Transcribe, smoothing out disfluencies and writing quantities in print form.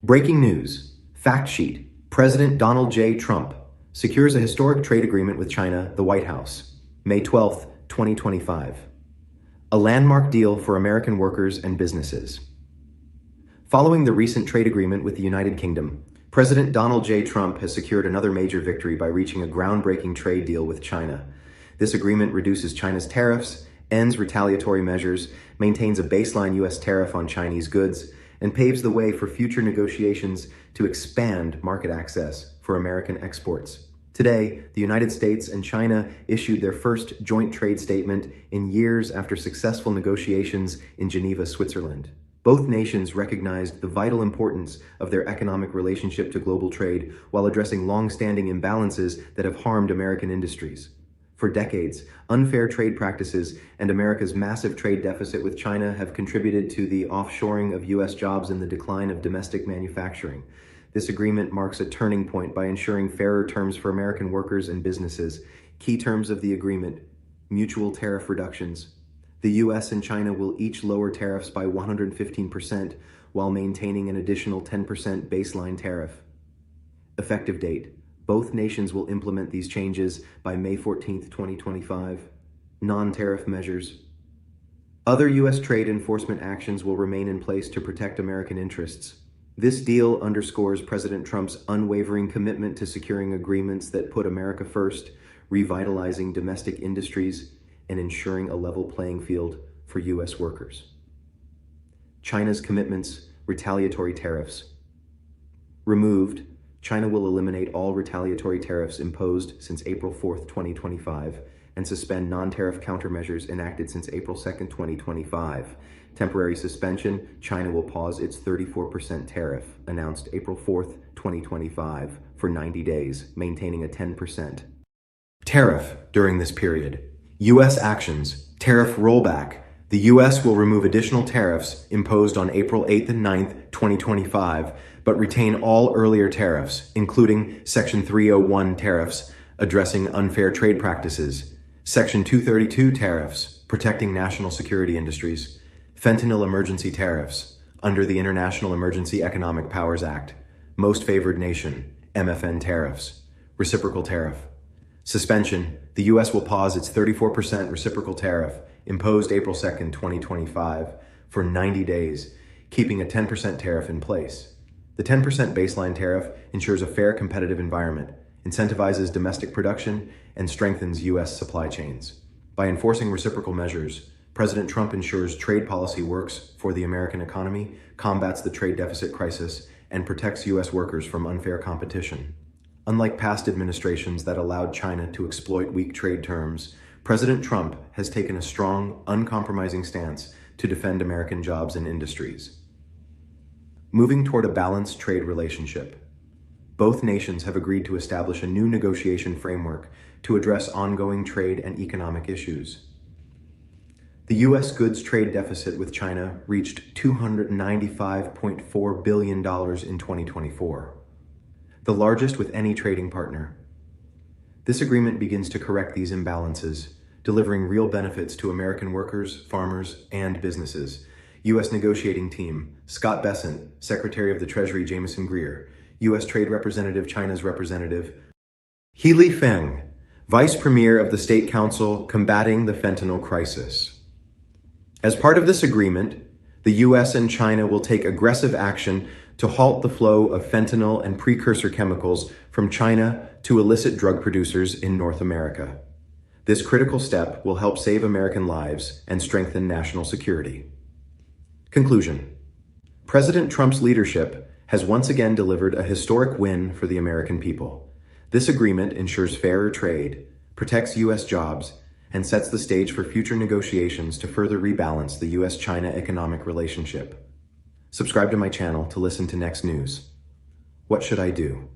Breaking news. Fact sheet. President Donald J. Trump secures a historic trade agreement with China, the White House. May 12, 2025. A landmark deal for American workers and businesses. Following the recent trade agreement with the United Kingdom, President Donald J. Trump has secured another major victory by reaching a groundbreaking trade deal with China. This agreement reduces China's tariffs, ends retaliatory measures, maintains a baseline U.S. tariff on Chinese goods, and paves the way for future negotiations to expand market access for American exports. Today, the United States and China issued their first joint trade statement in years after successful negotiations in Geneva, Switzerland. Both nations recognized the vital importance of their economic relationship to global trade while addressing long-standing imbalances that have harmed American industries. For decades, unfair trade practices and America's massive trade deficit with China have contributed to the offshoring of U.S. jobs and the decline of domestic manufacturing. This agreement marks a turning point by ensuring fairer terms for American workers and businesses. Key terms of the agreement: mutual tariff reductions. The U.S. and China will each lower tariffs by 115% while maintaining an additional 10% baseline tariff. Effective date: both nations will implement these changes by May 14, 2025. Non-tariff measures. Other U.S. trade enforcement actions will remain in place to protect American interests. This deal underscores President Trump's unwavering commitment to securing agreements that put America first, revitalizing domestic industries, and ensuring a level playing field for U.S. workers. China's commitments: retaliatory tariffs. Removed, China will eliminate all retaliatory tariffs imposed since April 4, 2025, and suspend non-tariff countermeasures enacted since April 2, 2025. Temporary suspension: China will pause its 34% tariff, announced April 4, 2025, for 90 days, maintaining a 10% tariff during this period. U.S. actions: tariff rollback. The U.S. will remove additional tariffs imposed on April 8th and 9th, 2025, but retain all earlier tariffs, including Section 301 tariffs addressing unfair trade practices, Section 232 tariffs protecting national security industries, fentanyl emergency tariffs under the International Emergency Economic Powers Act, Most Favored Nation, MFN tariffs, reciprocal tariff. Suspension: the U.S. will pause its 34% reciprocal tariff imposed April 2nd, 2025, for 90 days, keeping a 10% tariff in place. The 10% baseline tariff ensures a fair competitive environment, incentivizes domestic production, and strengthens U.S. supply chains. By enforcing reciprocal measures, President Trump ensures trade policy works for the American economy, combats the trade deficit crisis, and protects U.S. workers from unfair competition. Unlike past administrations that allowed China to exploit weak trade terms, President Trump has taken a strong, uncompromising stance to defend American jobs and industries. Moving toward a balanced trade relationship. Both nations have agreed to establish a new negotiation framework to address ongoing trade and economic issues. The U.S. goods trade deficit with China reached $295.4 billion in 2024, the largest with any trading partner. This agreement begins to correct these imbalances, delivering real benefits to American workers, farmers, and businesses. U.S. negotiating team: Scott Bessent, Secretary of the Treasury Jameson Greer, U.S. Trade Representative China's representative; Healy Feng, Vice Premier of the State Council combating the fentanyl crisis. As part of this agreement, the U.S. and China will take aggressive action to halt the flow of fentanyl and precursor chemicals from China to illicit drug producers in North America. This critical step will help save American lives and strengthen national security. Conclusion: President Trump's leadership has once again delivered a historic win for the American people. This agreement ensures fairer trade, protects U.S. jobs, and sets the stage for future negotiations to further rebalance the U.S.-China economic relationship. Subscribe to my channel to listen to next news. What should I do?